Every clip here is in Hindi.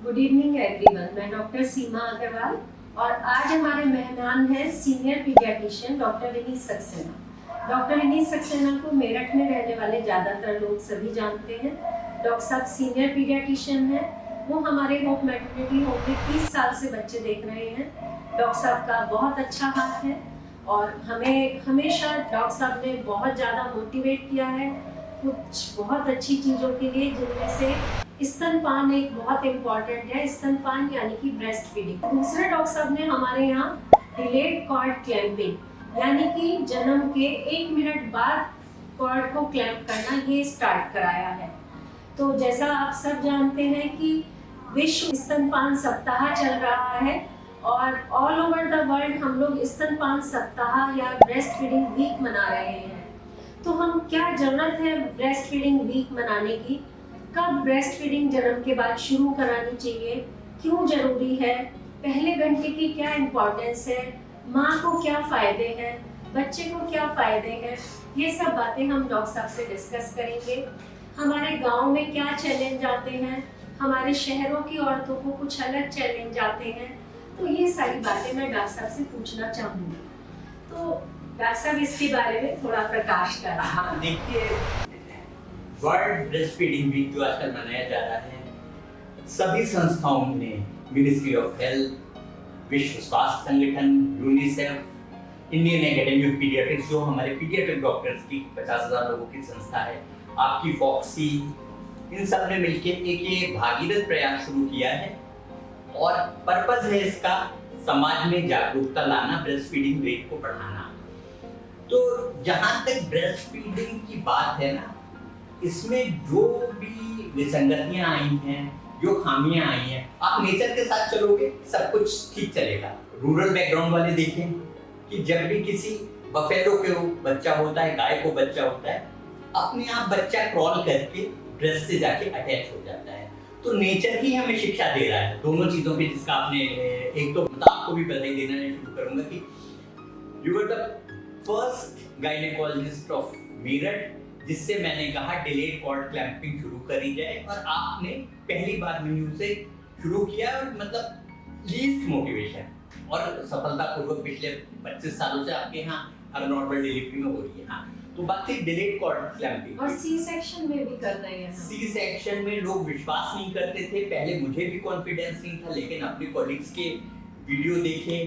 Good evening everyone. मैं डॉक्टर सीमा अग्रवाल और आज हमारे मेहमान हैं senior paediatrician doctor Vineet Saxena. Doctor Vineet Saxena को मेरठ में रहने वाले ज़्यादातर लोग सभी जानते हैं। डॉक्टर साहब सीनियर पीडियाट्रिशियन हैं। वो हमारे होप मैटरनिटी होम में 30 साल से बच्चे देख रहे हैं। डॉक्टर साहब का बहुत अच्छा हाथ है और हमें हमेशा डॉक्टर साहब ने बहुत ज़्यादा मोटिवेट किया है कुछ बहुत अच्छी चीज़ों के लिए, जिनमें से स्तनपान एक बहुत इम्पॉर्टेंट है। स्तनपान यानी कि ब्रेस्ट फीडिंग। दूसरे डॉक्टर साहब ने हमारे यहाँ डिलेड कॉर्ड क्लैंपिंग यानी कि जन्म के 1 मिनट बाद कॉर्ड को क्लैंप करना ये स्टार्ट कराया है। तो जैसा आप सब जानते हैं कि विश्व स्तनपान सप्ताह चल रहा है और ऑल ओवर द वर्ल्ड हम लोग स्तनपान सप्ताह या ब्रेस्ट फीडिंग वीक मना रहे हैं। तो हम क्या जरूरत है ब्रेस्ट फीडिंग वीक मनाने की, कब ब्रेस्ट फीडिंग जन्म के बाद शुरू करानी चाहिए, क्यों जरूरी है, पहले घंटे की क्या इम्पोर्टेंस है, माँ को क्या फ़ायदे हैं, बच्चे को क्या फ़ायदे हैं, ये सब बातें हम डॉक्टर साहब से डिस्कस करेंगे। हमारे गांव में क्या चैलेंज आते हैं, हमारे शहरों की औरतों को कुछ अलग चैलेंज आते हैं, तो ये सारी बातें मैं डॉक्टर साहब से पूछना चाहूँगी। तो डॉक्टर साहब इसके बारे में थोड़ा प्रकाश करें। हाँ, देखिए, वर्ल्ड ब्रेस्ट फीडिंग वीक जो आजकल मनाया जा रहा है, सभी संस्थाओं ने, मिनिस्ट्री ऑफ हेल्थ, विश्व स्वास्थ्य संगठन, UNICEF, Indian academy of paediatrics, जो हमारे पीडियाट्रिक डॉक्टर्स की 50,000 लोगों की संस्था है, आपकी फॉक्सी, इन सब ने मिलकर एक ये भागीरथ प्रयास शुरू किया है और पर्पस है इसका समाज में जागरूकता लाना, ब्रेस्ट फीडिंग रेट को बढ़ाना। तो जहाँ तक ब्रेस्ट फीडिंग की बात है ना, इसमें जो भी विसंगतियां आई हैं, जो खामियां आई हैं, आप नेचर के साथ चलोगे सब कुछ ठीक चलेगा। रूरल बैकग्राउंड वाले देखें कि जब भी किसी बफेलो को बच्चा होता है, गाय को बच्चा होता है, अपने आप बच्चा क्रॉल करके ब्रेस्ट से जाके अटैच हो जाता है। तो नेचर ही हमें शिक्षा दे रहा है दोनों चीजों की, जिसका आपने एक तो मतलब आपको भी बधाई देना शुरू करूंगा कि you were the first gynaecologist of Meerut जिससे मैंने कहा डिलेड कॉर्ड क्लैंपिंग शुरू करी जाए, और आपने पहली बार में उसे शुरू किया और मतलब लीस्ट मोटिवेशन और सफलतापूर्वक पिछले 25 सालों से आपके यहाँ हर नॉर्मल डिलीवरी में हो रही है। हाँ, तो बात थी डिलेड कॉर्ड क्लैंपिंग और सी सेक्शन में भी कर रहे हैं। सी सेक्शन में लोग विश्वास नहीं करते थे, पहले मुझे भी कॉन्फिडेंस नहीं था, लेकिन अपने कॉलीग्स के वीडियो देखे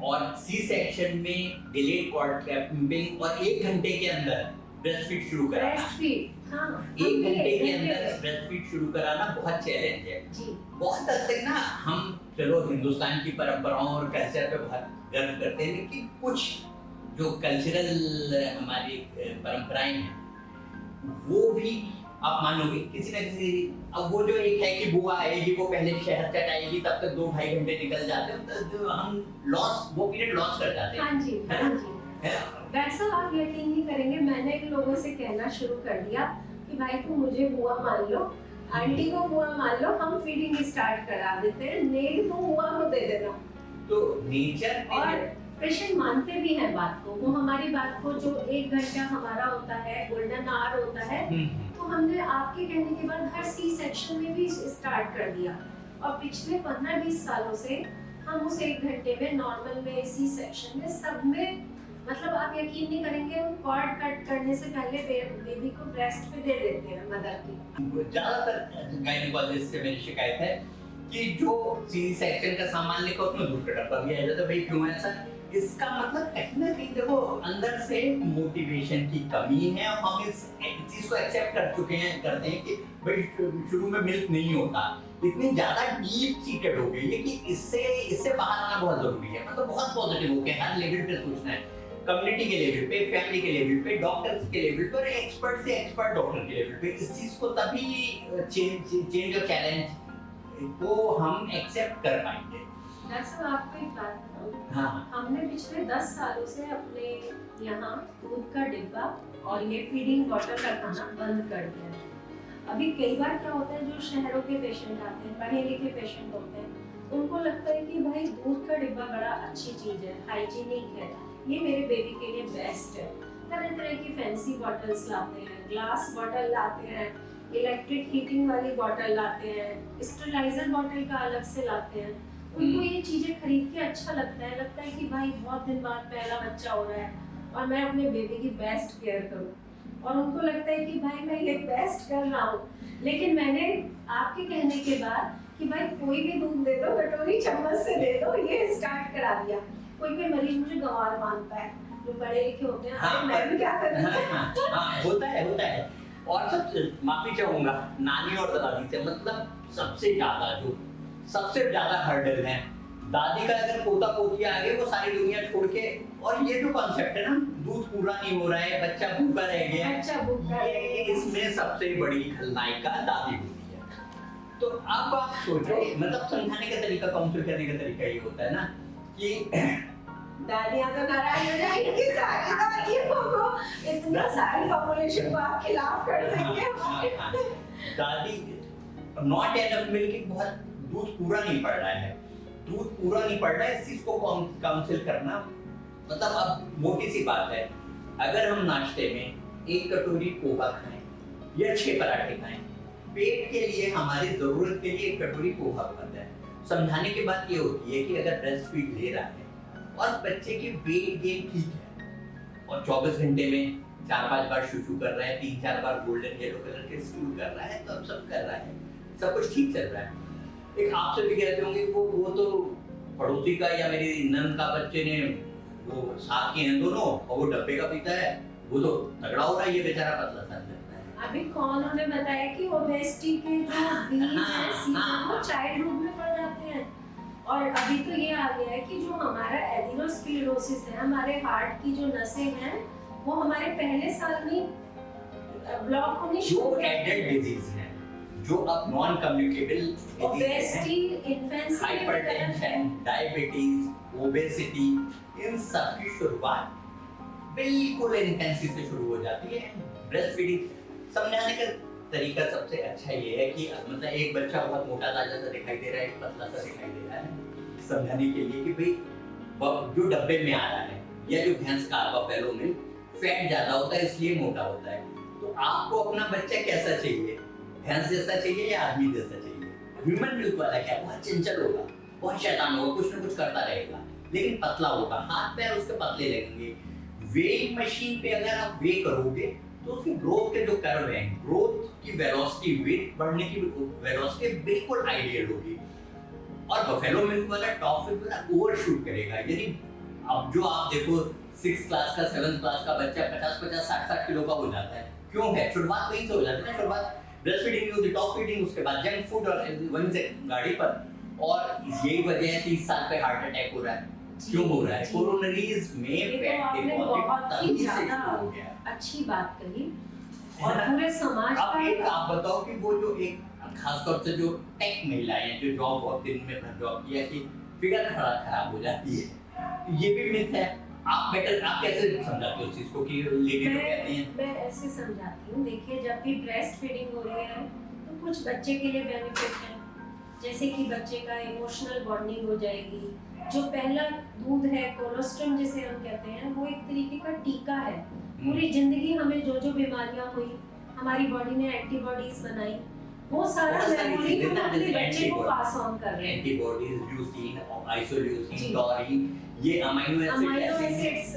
और सी सेक्शन में डिलेड कॉर्ड क्लैंपिंग और 1 घंटे के अंदर ब्रेस्ट फीड शुरू कराना। हाँ, 1 घंटे के अंदर ब्रेस्ट फीड शुरू कराना बहुत चैलेंज है जी। बहुत हद तक ना हम चलो हिंदुस्तान की परंपराओं और कल्चर पे बहुत गर्व करते हैं, लेकिन कुछ जो कल्चरल हमारी परंपराएं हैं वो भी आप मानोगे किसी न किसी, अब वो जो एक है कि बुआ आएगी वो पहले शहद चटाएगी, तब तक 2-2.5 घंटे निकल जाते हैं, तो हम वो पीरियड लॉस कर जाते हैं। हाँ जी, हाँ जी। वैसा आप यकीन नहीं करेंगे, मैंने इन लोगों से कहना शुरू कर दिया कि भाई तुम मुझे बुआ मान लो, आंटी को बुआ मान लो, हम फीडिंग स्टार्ट करा देते हैं, नेक तुम बुआ को दे देना। तो नेचर और पेशेंट मानते भी हैं बात को, वो हमारी बात को, जो 1 घंटा हमारा होता है, गोल्डन आवर होता है, तो हमने आपके कहने के बाद हर सी सेक्शन में भी स्टार्ट कर दिया और पिछले 15-20 सालों से हम उस 1 घंटे में नॉर्मल में, सी सेक्शन में, सब में, मतलब आप यकीन नहीं करेंगे, हम कॉर्ड कट करने से पहले बेबी को ब्रेस्ट पे दे देते हैं मदर की। ज्यादातर गायनेकोलॉजिस्ट से मेरी शिकायत है कि जो सी सेक्शन का सामान लेकर उसमें दूध का डब्बा भी आ जाता है। भाई क्यों ऐसा? इसका मतलब कहीं ना कहीं देखो अंदर से मोटिवेशन की कमी है और हम इस चीज को एक्सेप्ट कर चुके हैं, करते हैं कि भाई शुरू में मिल्क नहीं होता, इतनी ज्यादा डीप सीटेड हो गई है कि इससे बाहर आना बहुत जरूरी है। मतलब बहुत पॉजिटिव हो गया, हर लेवल पे सोचना है, कम्युनिटी के लेवल पे, फैमिली के लेवल पे, डॉक्टर्स के लेवल पे और एक्सपर्ट से एक्सपर्ट डॉक्टर के लेवल पे। इस चीज को तभी चेंज और चैलेंज को हम एक्सेप्ट कर पाएंगे। दरअसल आपको एक बात बताऊं, हाँ, हमने पिछले 10 सालों से अपने यहाँ दूध का डिब्बा और ये फीडिंग बॉटल रखना बंद कर दिया है। अभी कई बार क्या होता है, जो शहरों के पेशेंट आते हैं, पढ़े लिखे पेशेंट होते हैं, उनको लगता है कि भाई दूध का डिब्बा बड़ा अच्छी चीज है, हाइजीनिक है, ये मेरे बेबी के लिए बेस्ट है। तरह तरह की फैंसी बॉटल्स लाते हैं, ग्लास बॉटल लाते हैं, इलेक्ट्रिक हीटिंग वाली बॉटल लाते हैं, स्टरलाइजर बॉटल का अलग से लाते हैं। उनको ये चीजें खरीद के अच्छा लगता है कि भाई बहुत दिन बाद पहला बच्चा हो रहा है और मैं अपने बेबी की बेस्ट केयर करूं, और उनको लगता है कि भाई मैं ये बेस्ट कर रहा हूँ। लेकिन मैंने आपके कहने के बाद कि भाई कोई भी दूध दे दो, कटोरी चम्मच से दे दो, ये स्टार्ट करा दिया। कोई भी मरीज मुझे गंवार मानता है, जो पढ़े लिखे होते हैं, हाँ, मैं भी क्या करूं? हाँ, होता है। और सब माफी चाहूंगा नानी और दादी से, मतलब सबसे ज्यादा हर्डल है दादी का। अगर पोता पोती आ गए वो सारी दुनिया छोड़ के, और ये जो कॉन्सेप्ट है ना, दूध पूरा नहीं हो रहा है, बच्चा भूखा रह गया, ये इसमें सबसे बड़ी खलनायिका दादी होती है। तो अब आप सोचो, मतलब समझाने का तरीका, काउंसिल करने का तरीका ये होता है ना कि दादियाँ तो नाराज हो जाएंगी कि सारी दादियों को इतना सारी पॉपुलेशन को आप खिलाफ कर देंगे। दादी नॉट एनफ मिल्क, बहुत दूध पूरा नहीं पड़ रहा है, इस चीज को काउंसिल करना। मतलब अब मोटी सी बात है, अगर हम नाश्ते में 1 कटोरी पोहा खाएं या 6 पराठे खाएं, पेट के लिए हमारी जरूरत के लिए 1 कटोरी पोहा बनता है। समझाने की बात ये होती है कि अगर ब्रेस्ट फीड ले रहा है और बच्चे की वेट गेन ठीक है और 24 घंटे में 4-5 बार शुशु कर रहा है, 3-4 बार गोल्डन येलो कलर के स्टूल कर रहा है, तो अब सब कर रहा है, सब कुछ ठीक चल रहा है। एक आपसे भी कहते होंगे वो तो पड़ोसी का या मेरी नंद का बच्चे ने, वो साथ के हैं दोनों, और वो डब्बे का पीता है, वो तो तगड़ा हो रहा है, ये बेचारा पतला सा लगता है। अभी कौन ने बताया कि ओबेसिटी के जो बीज हैं सीजन वो चाइल्डहुड में पड़ जाते हैं। और अभी तो ये आ गया है कि जो हमारा एथेरोस्क्लेरोसिस है, हमारे हार्ट की जो नसें हैं वो हमारे पहले साल में ब्लॉक होनी शुरू हो जाती है। डिजीज है जो अब non communicable, obesity, infancy, hypertension, diabetes, obesity, इन सब की शुरुआत बिल्कुल इन्फेंसी से शुरू हो जाती है। ब्रेस्ट फीडिंग समझाने का तरीका सबसे अच्छा ये है कि मतलब एक बच्चा बहुत मोटा ताजा सा दिखाई दे रहा है, एक पतला सा दिखाई दे रहा है, समझाने के लिए कि भाई जो डब्बे में आ रहा है या जो भैंस का बफेलो में फैट ज्यादा होता है इसलिए मोटा होता है। तो आपको अपना बच्चा कैसा चाहिए, भैंस जैसा चाहिए या आदमी जैसा चाहिए? ह्यूमन मिल्क वाला क्या, बहुत चंचल होगा, बहुत शैतान होगा, कुछ ना कुछ करता रहेगा, लेकिन पतला होगा, हाथ पैर उसके पतले लगेंगे। वेइंग मशीन पे अगर आप वे करोगे तो उसकी ग्रोथ के जो कर्व है, ग्रोथ की वेलोसिटी, वेट बढ़ने की वेलोसिटी बिल्कुल आइडियल होगी। और बफेलो मिल्क वाला टॉप फिट वाला ओवरशूट करेगा। यदि अब जो आप देखो 6th क्लास का 7th क्लास का बच्चा 50-50, 60-60 किलो का हो जाता है, क्यों है? शुरुआत वहीं से हो जाती है ना, शुरुआत ब्रेस्ट फीडिंग होती है, टॉप फीडिंग, उसके बाद जंक फूड और वहीं से गाड़ी पर। और यही वजह है 30 साल पे हार्ट अटैक हो रहा है। क्यों हो रहा है? कोरोनरीज में फैट डिपॉजिट तभी से शुरू हो गया। अच्छी बात कही। और पूरे समाज का आप बताओ कि वो जो एक खासतौर से जो टेक महिलाएं हैं जो जॉब और दिन में भर जॉब किया कि फिगर खराब हो जाती है, ये भी मिथ है। आप कैसे समझाते हो उस चीज को कि लेडी तो कहती हैं? मैं ऐसे समझाती हूँ, देखिए जब भी ब्रेस्ट फीडिंग हो रही है तो कुछ बच्चे के लिए बेनिफिट है, जैसे कि बच्चे का इमोशनल बॉन्डिंग हो जाएगी। जो पहला दूध है, कोलोस्ट्रम जिसे हम कहते हैं, वो एक तरीके का टीका है। पूरी जिंदगी हमें जो जो बीमारियां हुई, हमारी बॉडी ने एंटीबॉडीज बनाई, वो सारा मेमोरी हम अपने बच्चे को पास ऑन कर रहे हैं। एंटीबॉडीज, ल्यूसीन, आइसोल्यूसिन, टॉरिन, ये अमीनो एसिड्स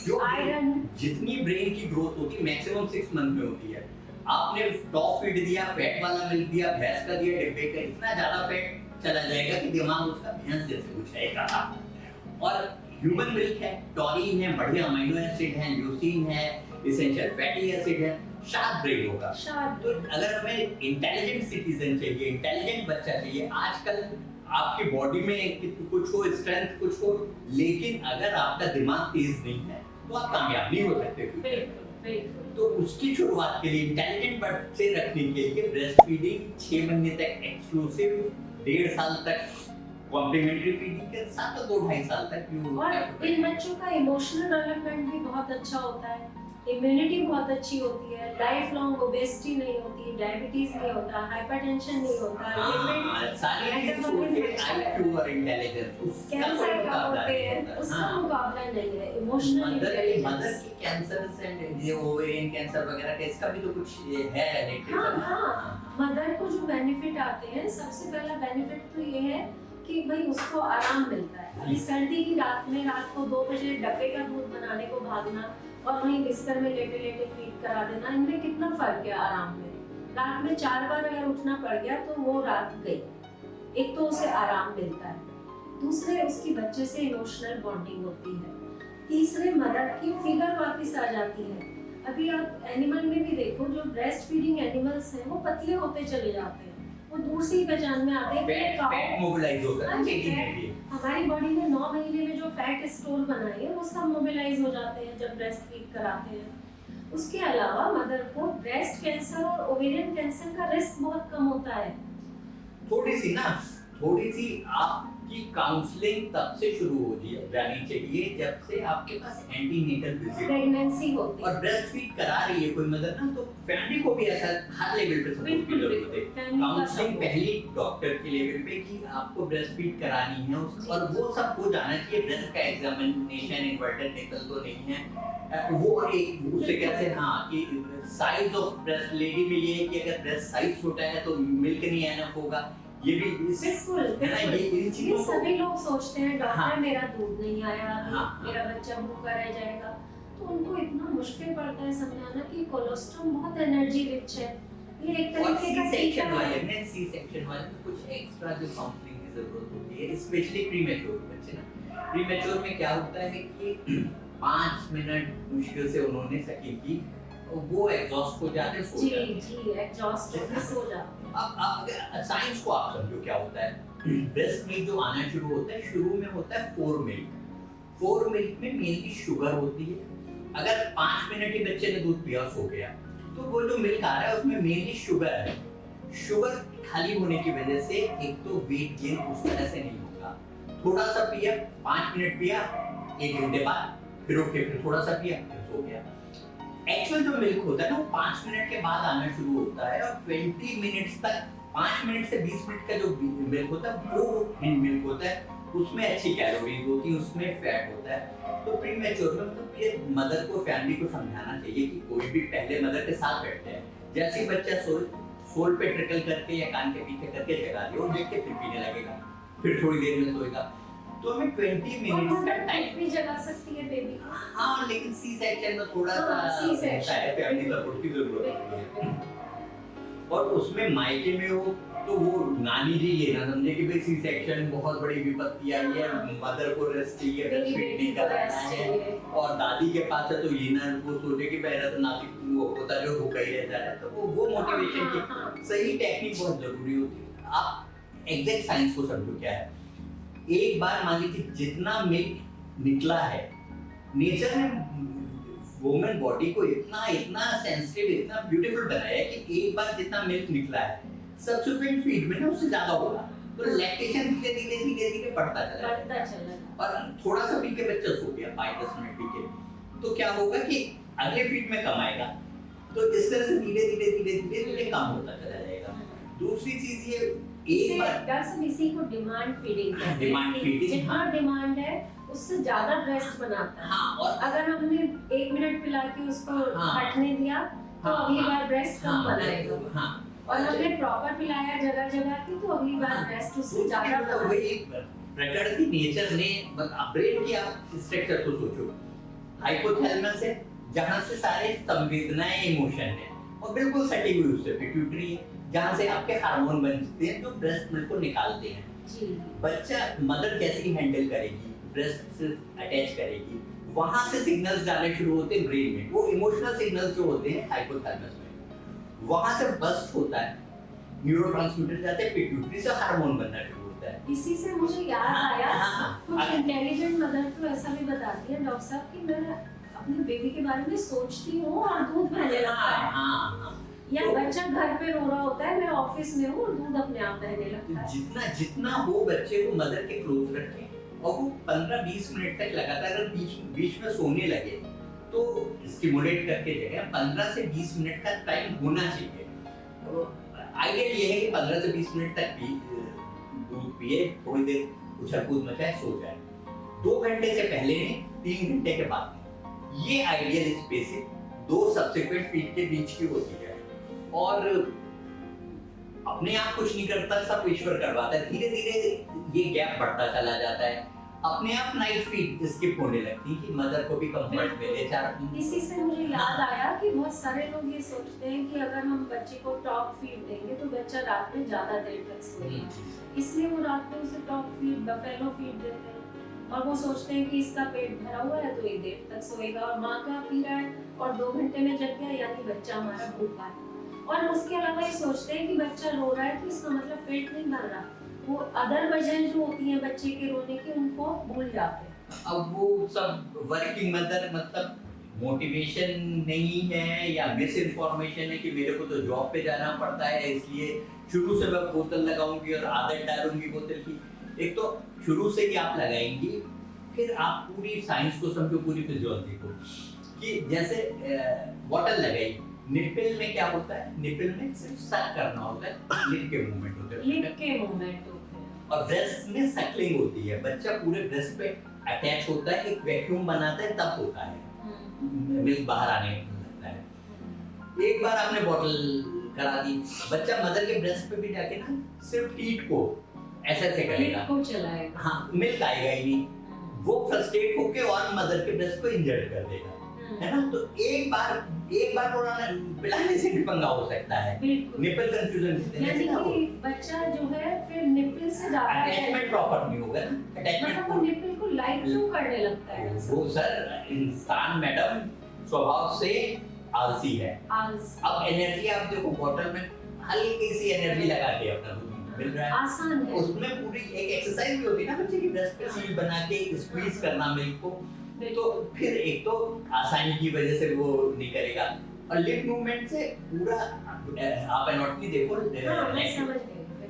जो आयरन, जितनी ब्रेन की ग्रोथ होती है मैक्सिमम 6 मंथ में होती है। आपने टॉप फीड दिया, फैट वाला मिल्क दिया, भैंस का दिया, डिब्बे का, इतना ज्यादा फैट चला जाएगा कि दिमाग उसका भैंस जैसे हो जाएगा। और ह्यूमन मिल्क है, टॉरिन है, बढ़िया अमीनो एसिड है, ल्यूसीन है, एसेंशियल फैटी एसिड है, शार्प ब्रेन होगा। तो अगर हमें इंटेलिजेंट सिटीजन चाहिए, इंटेलिजेंट बच्चा चाहिए, आजकल आपकी बॉडी में कुछ हो, स्ट्रेंथ कुछ हो, लेकिन अगर आपका दिमाग तेज नहीं है तो आप कामयाब नहीं हो सकते। तो उसकी शुरुआत के लिए इंटेलिजेंट बच्चे रखने के लिए ब्रेस्ट फीडिंग 6 महीने तक एक्सक्लूसिव, 1.5 साल तक कॉम्प्लीमेंट्री फीडिंग के साथ, तो 2-2.5 साल तक। और इन बच्चों का इमोशनल डेवलपमेंट भी बहुत अच्छा होता है। इम्यूनिटी बहुत अच्छी होती है, लाइफ लॉन्ग ओबेसिटी नहीं होती, डायबिटीज नहीं होता, हाइपरटेंशन नहीं होता, सारी चीज छोड़ के IQ और इंटेलिजेंस उसका कैंसर कोई का मुकाबला होते नहीं हैं होता। उसका हाँ। मुकाबला नहीं है। इमोशनल मदर इंटेलिजेंस, के कैंसर से ये ओवेरियन कैंसर वगैरह का इसका भी तो कुछ ये है लिटरेचर। हाँ, मदर को जो बेनिफिट आते हैं, सबसे पहला बेनिफिट तो ये है कि भाई उसको आराम मिलता है। अभी सर्दी की रात में रात को 2 बजे डब्बे का दूध बनाने को भागना और वहीं बिस्तर में लेटे लेटे फीड करा देना, इनमें कितना फर्क है आराम में। रात में 4 बार अगर उठना पड़ गया तो वो रात गई। एक तो उसे आराम मिलता है, दूसरे उसकी बच्चे से इमोशनल बॉन्डिंग होती है, तीसरे मदर की फिगर वापस आ जाती है। अभी आप एनिमल में भी देखो, जो ब्रेस्ट फीडिंग एनिमल्स हैं वो पतले होते चले जाते हैं, वो दूर से ही पहचान में आते हैं कि ये काऊ फैट मोबिलाइज होता है हाँ जी, बेटी में भी। हमारी बॉडी में 9 महीने में जो फैट स्टोर बनाए हैं वो सब मोबिलाइज हो जाते हैं जब ब्रेस्ट फीड कराते हैं। उसके अलावा मदर को ब्रेस्ट कैंसर और ओवेरियन कैंसर का रिस्क बहुत कम होता है। थोड़ी सी आपकी काउंसलिंग तब से शुरू हो जानी चाहिए जब से आपके पास एंटीनेटल विजिट प्रेगनेंसी होती है और ब्रेस्ट फीड करा रही है कोई मदर ना, तो फैमिली को भी ऐसा हर लेवल पे सपोर्ट की जरूरत है। फैमिली का काउंसलिंग support। पहली डॉक्टर के लेवल पे कि आपको ब्रेस्ट फीड करानी है और वो सब हो जाना चाहिए। ब्रेस्ट का एग्जामिनेशन इन्वर्टेड निकल तो नहीं है, वो एक उससे कैसे हाँ कि साइज ऑफ ब्रेस्ट लेडी में ये है कि अगर ब्रेस्ट साइज छोटा है तो मिल्क नहीं एनफ होगा। ये भी बिल्कुल है ना, ये इन ये चीजों को सभी लोग सोचते हैं डॉक्टर हाँ। मेरा दूध नहीं आया, हाँ। मेरा बच्चा भूखा रह जाएगा, तो उनको इतना मुश्किल पड़ता है समझाना कि कोलेस्ट्रॉल बहुत एनर्जी रिच है। ये एक और तरीके का सी सेक्शन टीका वाले है। में कुछ एक्स्ट्रा जो काउंसलिंग की जरूरत होती है, स्पेशली प्रीमेच्योर बच्चे ना। प्रीमेच्योर में क्या होता है कि 5 मिनट मुश्किल से उन्होंने सकी की, वो एग्जॉस्ट हो जाते हैं, सो जी जाते हैं। जी एग्जॉस्ट होके सो जाते हैं। अब साइंस को आप समझो क्या होता है। ब्रेस्ट मिल्क जो आना शुरू होता है, शुरू में होता है 4 मिल्क। 4 मिल्क में मेनली शुगर होती है। अगर 5 मिनट ही बच्चे ने दूध पिया सो गया तो वो जो मिल्क आ रहा है उसमें मेनली शुगर है। शुगर खाली होने की वजह से एक तो वेट गेन उस तरह से नहीं होगा। थोड़ा सा पिया, 5 मिनट पिया, 1 घंटे बाद फिर उठ के फिर थोड़ा सा पिया, फिर सो गया। एक्चुअल जो मिल्क होता है ना, वो 5 मिनट के बाद आना शुरू होता है और 20 मिनट्स तक, 5 मिनट से 20 मिनट का जो मिल्क होता है वो थिन मिल्क होता है। उसमें अच्छी कैलोरीज होती है, उसमें फैट होता है। तो प्रीमेच्योर में मतलब ये मदर को, फैमिली को समझाना चाहिए कि कोई भी पहले मदर के साथ बैठते हैं, जैसे ही बच्चा सोल पे ट्रिकल करके या कान के पीछे करके जगा दिया और देख के फिर पीने लगेगा, फिर थोड़ी देर में सोएगा। तो हमें 20 मिनट्स का टाइम भी जगा सकती है बेबी को। हाँ, लेकिन सी सेक्शन में थोड़ा सा C-section। फैमिली सपोर्ट की जरूरत होती है। और उसमें मायके में हो तो वो नानी जी ये ना समझे कि भाई सी सेक्शन बहुत बड़ी विपत्ति आई है, मदर को रेस्ट चाहिए, ब्रेस्ट फीड नहीं कराना है, और दादी के पास है तो ये ना वो सोचे कि मेरा तो नाती वो होता जो भूखा ही रहता है। तो वो मोटिवेशन की सही टेक्निक बहुत जरूरी होती है। आप एग्जैक्ट साइंस को समझो क्या है। एक बार मान लीजिए जितना मिल्क निकला है, नेचर ने वुमेन बॉडी को इतना सेंसिटिव, इतना ब्यूटीफुल बनाया है कि एक बार जितना मिल्क निकला है सब्सिक्वेंट फीड में ना उससे ज्यादा होगा। तो लैक्टेशन धीरे धीरे बढ़ता चला और थोड़ा सा पी के बच्चा सो गया 5-10 मिनट पी के, तो क्या होगा कि अगले फीड में कम आएगा। तो इस तरह से धीरे धीरे कम होता चला जाएगा। दूसरी चीज ये एक बार दरअसल इसी को डिमांड फीडिंग कहते हैं। डिमांड फीडिंग, जितना हाँ। डिमांड है उससे ज्यादा ब्रेस्ट बनाता है। हाँ, और अगर हमने 1 मिनट पिला के उसको हाँ। हटने दिया तो हाँ, अगली हाँ। बार ब्रेस्ट कम बनाएगा। हाँ, और हमने प्रॉपर पिलाया जगह जगह की तो अगली बार ब्रेस्ट उससे ज्यादा तो बनाएगा। वही प्रकृति नेचर ने ब्रेन की आप स्ट्रक्चर को सोचो, हाइपोथैलेमस है जहां से सारे संवेदनाएं, इमोशन है, और बिल्कुल सटी हुई उससे पिट्यूटरी है जहां से आपके हार्मोन बनते हैं जो ब्रेस्ट मिल्क को निकालते हैं। जी। बच्चा मदर कैसे ही हैंडल करेगी, ब्रेस्ट से अटैच करेगी, वहां से सिग्नल्स जाने शुरू होते हैं ब्रेन में। वो इमोशनल सिग्नल्स जो होते हैं हाइपोथैलेमस में, वहां से बस्ट होता है, न्यूरोट्रांसमीटर जाते हैं पिट्यूटरी से, हार्मोन बनना शुरू होता है। इसी से मुझे याद हाँ, आया, हाँ, कुछ हाँ। इंटेलिजेंट मदर तो ऐसा भी बताती है डॉक्टर साहब कि मैं अपने बेबी के बारे में सोचती हूँ और दूध बहने लगता है, हाँ, या तो- बच्चा घर पे रो रहा होता है, मैं ऑफिस में हूँ और दूध अपने आप बहने लगता है। जितना हो बच्चे को मदर के क्लोज रखें और वो 15-20 मिनट तक लगातार अगर बीच में सोने लगे तो स्टिमुलेट करके जगह 15 से 20 मिनट का टाइम होना चाहिए। तो आइडियल ये है कि 15 से 20 मिनट तक दूध पिए, थोड़ी देर उछल कूद मचाए, सो जाए। 2 घंटे से पहले नहीं, 3 घंटे के बाद नहीं। ये आइडियल स्पेसिंग 2 सब्सिक्वेंट फीड के बीच की होती है। और अपने आप कुछ नहीं करता, सब ईश्वर करवाता है। धीरे धीरे ये गैप बढ़ता चला जाता है, अपने आप नाइट फीड स्किप होने लगती है कि मदर को भी कंफर्ट मिले। इसी से मुझे याद आया कि बहुत सारे लोग ये सोचते हैं कि अगर हम बच्चे को टॉप फीड देंगे तो बच्चा रात में ज्यादा देर तक सोएगा, इसलिए वो रात में उसे टॉप फीड, बफेलो फीड देते हैं और वो सोचते हैं कि इसका पेट भरा हुआ है तो ये देर तक सोएगा और माँ का पी रहा है और 2 घंटे में जग गया यानी बच्चा हमारा भूखा है। और उसके अलावा ये सोचते हैं कि बच्चा रो रहा है तो इसका मतलब पेट नहीं भर रहा। वो अदर वजह जो होती है बच्चे के रोने की उनको भूल जाते हैं। अब वो सब वर्किंग मदर मतलब मोटिवेशन नहीं है या मिस इन्फॉर्मेशन है कि मेरे को तो जॉब पे जाना पड़ता है इसलिए शुरू से मैं बोतल लगाऊंगी और आदत डालूंगी बोतल की। एक तो शुरू से ही आप लगाएंगी, फिर आप पूरी साइंस को समझो, पूरी फिजियोलॉजी को, कि जैसे बोतल लगाई, निपल में क्या होता है, निपल में सिर्फ सक करना होता है, लिप के मूवमेंट होते हैं, लिप के मूवमेंट होते हैं, और ब्रेस्ट में सकलिंग होती है। बच्चा पूरे ब्रेस्ट पे अटैच होता है, एक वैक्यूम बनाता है, तब होता है मिल्क बाहर आने लगता है। एक बार आपने बॉटल करा दी, बच्चा मदर के ब्रेस्ट पे भी जाके ना सिर्फ टीट को ऐसे करेगा, को चलाएगा, हाँ मिल्क आएगा ही नहीं, वो फ्रस्ट्रेट होके और मदर के ब्रेस्ट को इंजर्ड कर देगा, है ना। तो एक बार पिलाने से भी पंगा हो सकता है, निपल कंफ्यूजन, यानी कि बच्चा जो है फिर निपल से ज्यादा अटैचमेंट प्रॉपर नहीं होगा ना, अटैचमेंट वो निपल को लाइक क्यों करने लगता है? वो सर इंसान मैडम स्वभाव से आलसी है। अब एनर्जी आप देखो, बॉटल में हल्की सी एनर्जी लगा के अपना दूध मिल रहा है, आसान है। उसमें पूरी एक एक्सरसाइज भी होती है ना, बच्चे की ब्रेस्ट पे सील बना के स्क्वीज करना मिल्क को, तो फिर एक तो आसानी की वजह से वो नहीं करेगा, और लिप मूवमेंट से पूरा आप एनाटॉमी देखो,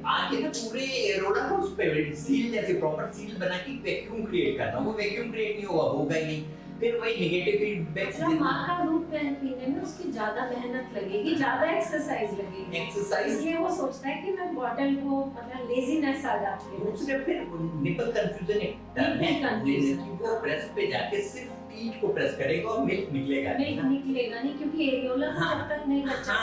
आगे ना पूरे एरोला को उस पे सील जैसे प्रॉपर सील बना के वैक्यूम क्रिएट करना, वो वैक्यूम क्रिएट नहीं होगा ही नहीं, फिर वही नेगेटिव फीडबैक। माँ का दूध पीने में उसकी ज्यादा मेहनत लगेगी, ज्यादा एक्सरसाइज लगेगी, इसलिए वो सोचता है कि मैं बॉटल को, मतलब लेजीनेस आ जाती है। दूसरे फिर निपल कंफ्यूजन एक टर्म है, वो ब्रेस्ट पे जाके सिर्फ टीट को प्रेस करेगा और मिल्क निकलेगा नहीं, क्योंकि एरियोला जब तक नहीं बच्चा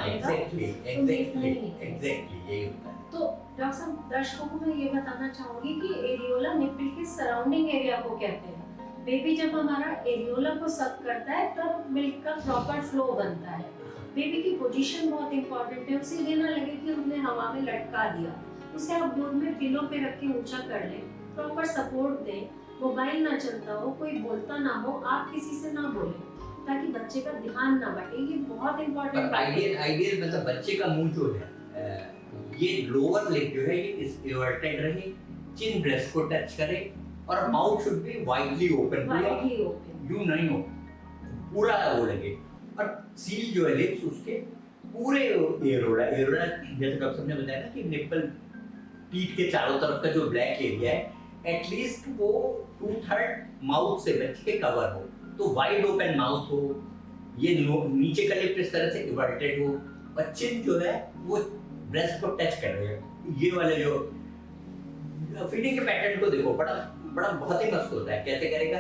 एग्जैक्टली यही होता है। तो डॉक्टर साहब, दर्शकों को मैं ये बताना चाहूंगी कि एरियोला निपल के सराउंडिंग एरिया को कहते हैं। बेबी जब हमारा एरियोला को सक करता है तब मिल्क का प्रॉपर फ्लो बनता है। बेबी की पोजीशन बहुत इंपॉर्टेंट है, उसे ये ना लगे कि हमने हवा में लटका दिया, उसे आप दूध में पिलो पे रख के ऊंचा कर लें, प्रॉपर सपोर्ट दें, मोबाइल ना चलता हो, कोई बोलता ना हो, आप किसी से ना बोलें ताकि बच्चे का ध्यान ना बटे। ये बहुत इंपॉर्टेंट है। आइडियल मतलब बच्चे का मुंह जो है, ये लोअर लिप जो है ये इवर्टेड रहे, चिन ब्रेस्ट को टच करे, और mouth should be widely open, you नहीं हो, पूरा वो लगे, और सील जो है लिप्स उसके पूरे एरोला जैसे डॉक्टर साहब ने बताया ना कि निपल टीथ के चारों तरफ का जो ब्लैक एरिया है एटलीस्ट वो 2/3 माउथ से बच्चे के कवर हो, तो वाइड ओपन माउथ हो, ये नीचे का लिप इस तरह से इवर्टेड हो, और चिन जो है वो ब्रेस्ट को टच कर रहे हो। ये वाले जो फीडिंग के पैटर्न को देखो, बड़ा बहुत ही मस्त होता है। कैसे करेगा,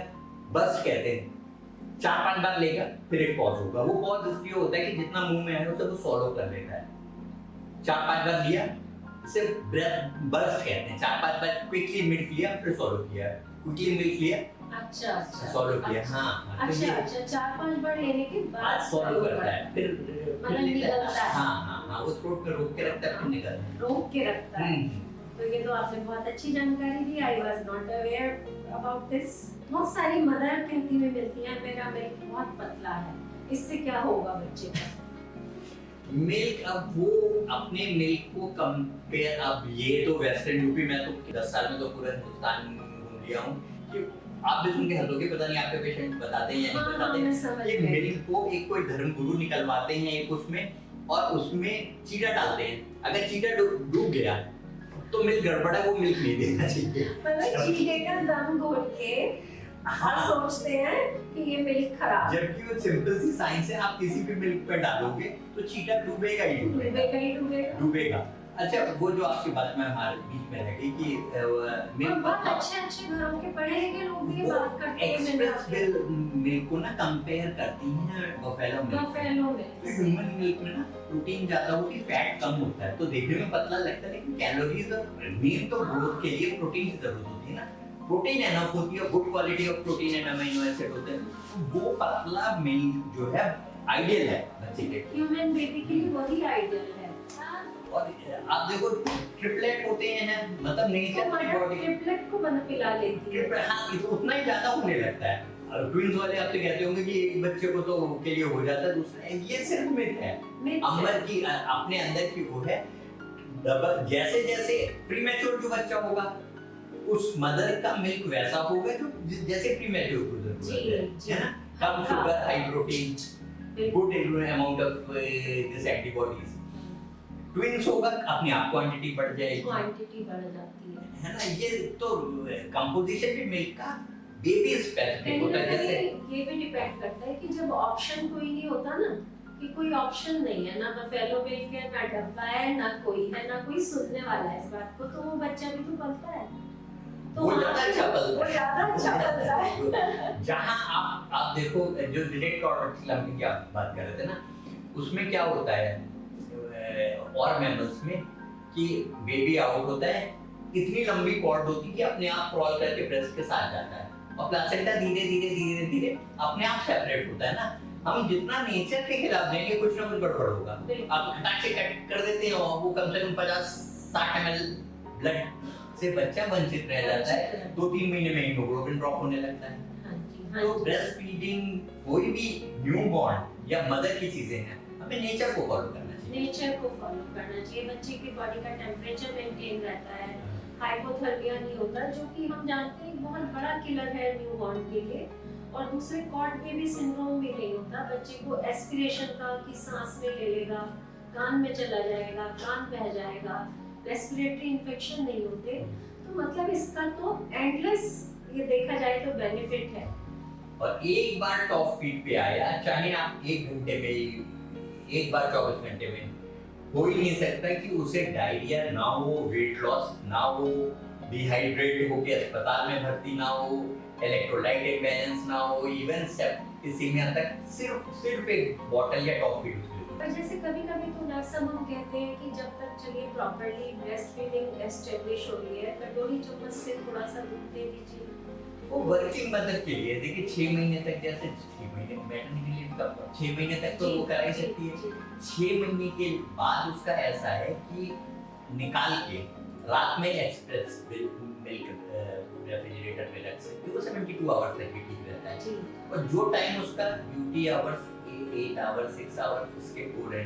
बस कहते हैं 4-5 बार लेगा, फिर एक पॉज होगा। वो पॉज इसलिए होता है कि जितना मुंह में आए उसे वो सॉलो कर लेता है। 4-5 बार लिया, इसे बर्स्ट कहते हैं। 4-5 बार क्विकली मिल्क लिया, फिर सॉलो किया, क्विकली मिल्क लिया, अच्छा सॉलो किया, हाँ अच्छा 4-5 बार लेने के बाद सॉलो करता है, फिर निकलता है, हाँ वो थ्रोट में रोक के रखता है, फिर निकलता है, रोक के रखता है। तो ये तो आपने बहुत अच्छी जानकारी दी, I was not aware about this. बहुत सारी मदर कहती हुई मिलती हैं मेरा मिल्क बहुत पतला है, इससे क्या होगा बच्चे का? मिल्क, अब वो अपने मिल्क को कंपेयर, अब ये तो वेस्टर्न यूपी में तो 10 साल में तो पूरा हिंदुस्तान घूम लिया हूँ कि आप भी सुन के हंसोगे, पता नहीं आपके पेशेंट बताते हैं या नहीं बताते हैं कि मिल्क को एक कोई धर्मगुरु निकलवाते हैं एक उसमें, और उसमें चीटा डालते हैं। अगर चीटा डूब गया तो मिल्क गड़बड़ है, वो मिल्क नहीं देना चाहिए। मतलब चीटे का दम घोल के और सोचते हैं कि ये मिल्क खराब है। जबकि वो सिंपल सी साइंस है, आप किसी भी मिल्क पे डालोगे तो चीटा डूबेगा ही डूबेगा। डूबेगा। अच्छा, वो जो आपकी बात में हमारे बीच में लगी कि मिल्क बहुत अच्छे घरों के पढ़े लिखे लोग भी ये बात करते हैं। एक्सप्रेस मिल्क को ना कंपेयर करती हैं बफेलो मिल्क। ह्यूमन मिल्क में ना प्रोटीन ज्यादा होती है, फैट कम होता है, तो देखने में पतला लगता है, लेकिन कैलोरीज और मेन तो ग्रोथ के लिए प्रोटीन की जरूरत होती है ना। प्रोटीन एनफ होती है, good quality of protein and amino acid होते हैं। वो पतला मिल्क जो है आइडियल है बच्चे के लिए, ह्यूमन बेबी के लिए वही आइडियल है। और आप देखो ट्रिपलेट होते हैं, मतलब नेचर की बॉडी ट्रिपलेट को बना पिला लेती है। हाँ, ये तो उतना ही ज्यादा होने लगता है। और ट्विंस वाले आप तो कहते होंगे कि एक बच्चे को तो के लिए हो जाता है, दूसरा ये सिर्फ मिथ है। अंदर की अपने अंदर की वो है डबल। जैसे जैसे प्रीमेच्योर जो बच्चा होगा उस मदर का मिल्क वैसा होगा जो जैसे प्रीमेच्योर को जरूरत है ना, कम sugar, high protein, good amount of this antibodies. Twins होगा अपने आप क्वांटिटी बढ़ जाएगी, क्वांटिटी बढ़ जाती है ना। ये तो कंपोजिशन भी मिल्क का बेबी स्पेसिफिक होता है। जैसे ये भी डिपेंड करता है कि जब ऑप्शन कोई नहीं होता ना, कि कोई ऑप्शन नहीं है ना, बफेलो मिल्क है, ना डब्बा है, ना कोई है, ना कोई सुनने वाला है इस बात को, तो वो बच्चा भी तो पलता है, तो वो ज्यादा अच्छा पलता है। जहाँ आप देखो जो डायरेक्ट ऑर्डर की आप बात कर रहे थे ना, उसमें क्या होता है और मैमल्स में कि बेबी आउट होता है, इतनी लंबी कॉर्ड होती है कि अपने आप क्रॉल करके ब्रेस्ट के साथ जाता है, और प्लासेंटा धीरे धीरे अपने आप सेपरेट होता है ना। हम जितना नेचर के खिलाफ जाएंगे कुछ ना कुछ गड़बड़ होगा। आप खटाक से कट कर देते हैं और वो कम से कम 50-60 ml ब्लड से बच्चा वंचित रह जाता है, 2-3 महीने में हीमोग्लोबिन ड्रॉप होने लगता है। तो ब्रेस्ट फीडिंग कोई भी न्यू बॉर्न या मदर की चीजें हैं, हमें नेचर को फॉलो करना चाहिए। नेचर को फॉलो करना चाहिए। बच्चे की बॉडी का टेम्परेचर मेंटेन रहता है, हाइपोथर्मिया नहीं होता, जो कि हम जानते हैं बहुत बड़ा किलर है न्यूबॉर्न के लिए। और दूसरे कॉर्ड बेबी सिंड्रोम भी नहीं होता, बच्चे को एस्पिरेशन का कि सांस में ले लेगा, कान में चला जाएगा, कान बह जाएगा, रेस्पिरेटरी इन्फेक्शन नहीं होते। तो मतलब इसका तो एंडलेस ये देखा जाए तो बेनिफिट है। और एक बार टॉप फीड पे आया, चाहे आप 1 घंटे में, एक बार 24 घंटे में, हो ही नहीं सकता कि उसे डायरिया ना हो, वेट लॉस ना हो, डिहाइड्रेट होके अस्पताल में भर्ती ना हो, इलेक्ट्रोलाइट इम्बैलेंस ना हो, इवन सेप्टिसीमिया तक सिर्फ एक बॉटल या टॉप फीड। पर जैसे कभी-कभी तो नर्स हम कहते हैं कि जब तक चलिए प्रॉपर्ली ब्रेस्ट फीडिंग एस्टेब्लिश हो रही है, कटोरी चम्मच से थोड़ा सा दूध दे दीजिए। वो वर्किंग मदर के लिए देखिए 6 महीने तक, जैसे 6 महीने बैठने के लिए 6 महीने तक तो वो करा ही सकती है। 6 महीने के बाद उसका ऐसा है कि निकाल के रात में एक्सप्रेस मिल्क रेफ्रिजरेटर में रख सकते हो, 72 आवर्स तक ठीक रहता है। और जो टाइम उसका ड्यूटी आवर्स 8 आवर्स 6 आवर्स उसके पूरे,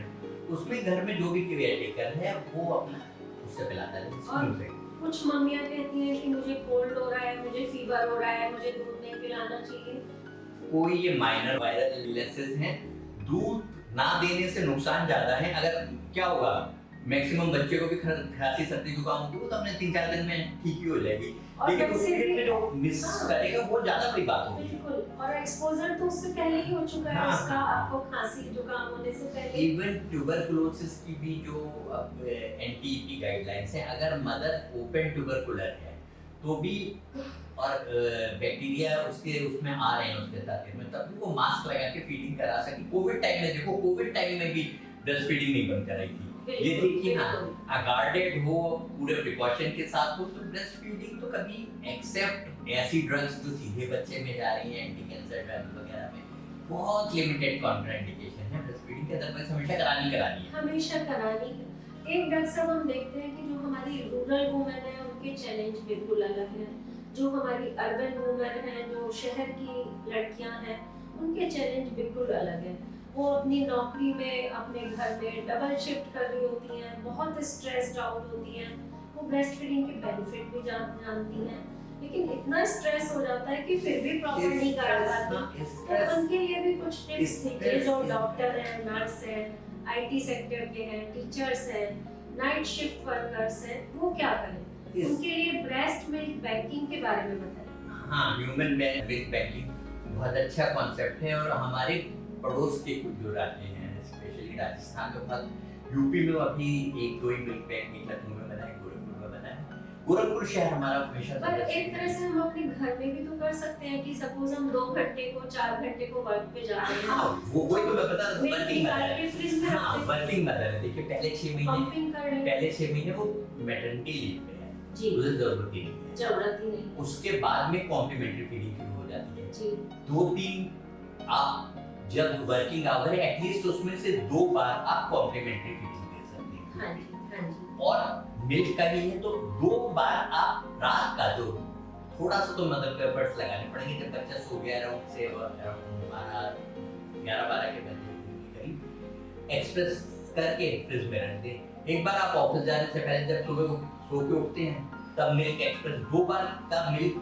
उसमें घर में जो भी केयरटेकर है वो अपना उससे पिलाता है स्कूल से। कुछ मम्मियां कहती हैं कि मुझे कोल्ड हो रहा है, मुझे फीवर हो रहा है, मुझे दूध नहीं पिलाना चाहिए। कोई ये माइनर वायरल इलनेसेस हैं, दूध ना देने से नुकसान ज्यादा है। अगर क्या होगा, मैक्सिमम बच्चे को भी खांसी सर्दी जुकाम होगी, वो तो अपने 3-4 दिन में ठीक ही हो जाएगी, लेकिन उसके जो मिस करेगा वो ज्यादा बड़ी बात होगी। बिल्कुल, और एक्सपोजर तो उससे पहले ही हो चुका है उसका, आपको खांसी जुकाम होने से पहले। इवन ट्यूबरकुलोसिस की भी जो एनटीईपी गाइडलाइंस है, अगर मदर ओपन ट्यूबरकुलर है तो भी और बैक्टीरिया उसमें आ रहे हैं उसके साथ में, तब भी वो मास्क लगा के फीडिंग करा सके। कोविड टाइम में देखो, कोविड टाइम में भी ब्रेस्ट फीडिंग नहीं बंद कराई थी। ये थी कि हाँ अगार्डेड हो, पूरे प्रिकॉशन के साथ हो, तो ब्रेस्ट फीडिंग तो कभी एक्सेप्ट ऐसी ड्रग्स जो सीधे बच्चे में जा रही हैं, एंटी कैंसर ड्रग्स वगैरह में बहुत लिमिटेड कॉन्ट्राइंडिकेशन है ब्रेस्ट फीडिंग के। अदरवाइज हमेशा करानी है, हमेशा करानी है। एक ड्रग से हम देखते हैं कि जो हमारी रूरल वुमेन है उनके चैलेंज बिल्कुल अलग है, जो हमारी अर्बन वुमेन है, जो शहर की लड़कियां हैं, उनके चैलेंज बिल्कुल अलग है। वो अपनी नौकरी में, अपने घर में डबल शिफ्ट कर रही होती हैं, बहुत स्ट्रेस्ड आउट होती हैं, वो ब्रेस्ट फीडिंग के बेनिफिट भी जानती हैं, लेकिन इतना स्ट्रेस हो जाता है कि फिर भी प्रॉपर नहीं करा पाती। तो उनके लिए भी कुछ टिप्स दीजिए, जो डॉक्टर हैं, नर्स हैं, आईटी सेक्टर के हैं, टीचर्स हैं, नाइट शिफ्ट वर्कर्स हैं, वो क्या करें, उनके लिए ब्रेस्ट मिल्क बैंकिंग के बारे में बताएं। हाँ, ह्यूमन मिल्क बैंकिंग बहुत अच्छा कॉन्सेप्ट है और हमारे पड़ोस के कुछ जो राज्य हैं, स्पेशली राजस्थान के बाद यूपी में अभी 1-2 ही मिल्क बैंक लखनऊ में बना है, गोरखपुर में बना है। गोरखपुर शहर हमारा हमेशा पर एक तरह से हम अपने घर में भी तो कर सकते हैं कि सपोज हम 2 घंटे को 4 घंटे को वर्क पे जा रहे हैं। हाँ, वो वही तो मैं बता रहा हूँ, मिल्क वर्किंग निकाल मदर के है। फ्रिज में हाँ, रखते हैं। वर्किंग मदर है। देखिए पहले 6 महीने पंपिंग कर रहे हैं। 6 महीने वो मैटरनिटी लीव पे है, जी, उसे जरूरत ही नहीं है। जरूरत ही नहीं। उसके बाद में कॉम्प्लीमेंट्री फीडिंग शुरू हो जाती है। जी, 2-3 आप जब वर्किंग आवर है एटलीस्ट उसमें से 2 बार आप कॉम्प्लीमेंट्री फीडिंग दे सकते हैं। हाँ जी, हाँ जी। और मिल्क का ही है तो 2 बार आप रात का जो थोड़ा सा तो मदर के एफर्ट्स लगाने पड़ेंगे जब बच्चा सो गया अराउंड से 11-12 के करीब एक्सप्रेस करके फ्रिज में रख दें। एक बार आप ऑफिस जाने से पहले जब सुबह सो के उठते हैं तब मिल्क एक्सप्रेस 2 बार का मिल्क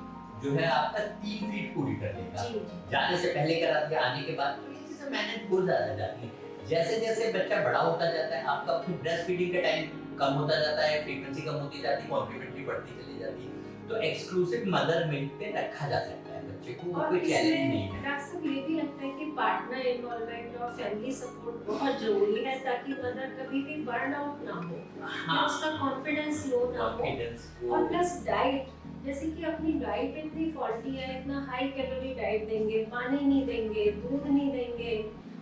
जो है आपका 3 फीट पूरी कर देगा। जी, जाने से पहले करा दिया, आने के बाद तो ये चीजें मैनेज हो जाती है। जैसे जैसे बच्चा बड़ा होता जाता है आपका ब्रेस्ट फीडिंग का टाइम कम होता जाता है, फ्रीक्वेंसी कम होती जाती है, कॉम्प्लीमेंट्री बढ़ती चली जाती है, तो एक्सक्लूसिव मदर मिल्क पे रखा जा सकता है बच्चे को, और कोई चैलेंज इसमें नहीं है। डॉक्टर साहब ये भी लगता है कि पार्टनर इन्वॉल्वमेंट और फैमिली सपोर्ट बहुत जरूरी है ताकि मदर कभी भी बर्न आउट ना हो या उसका कॉन्फिडेंस लो ना हो। कॉन्फिडेंस और प्लस डाइट, जैसे कि अपनी डाइट इतनी फॉल्टी है, इतना हाई कैलोरी डाइट देंगे, पानी नहीं देंगे, दूध नहीं देंगे,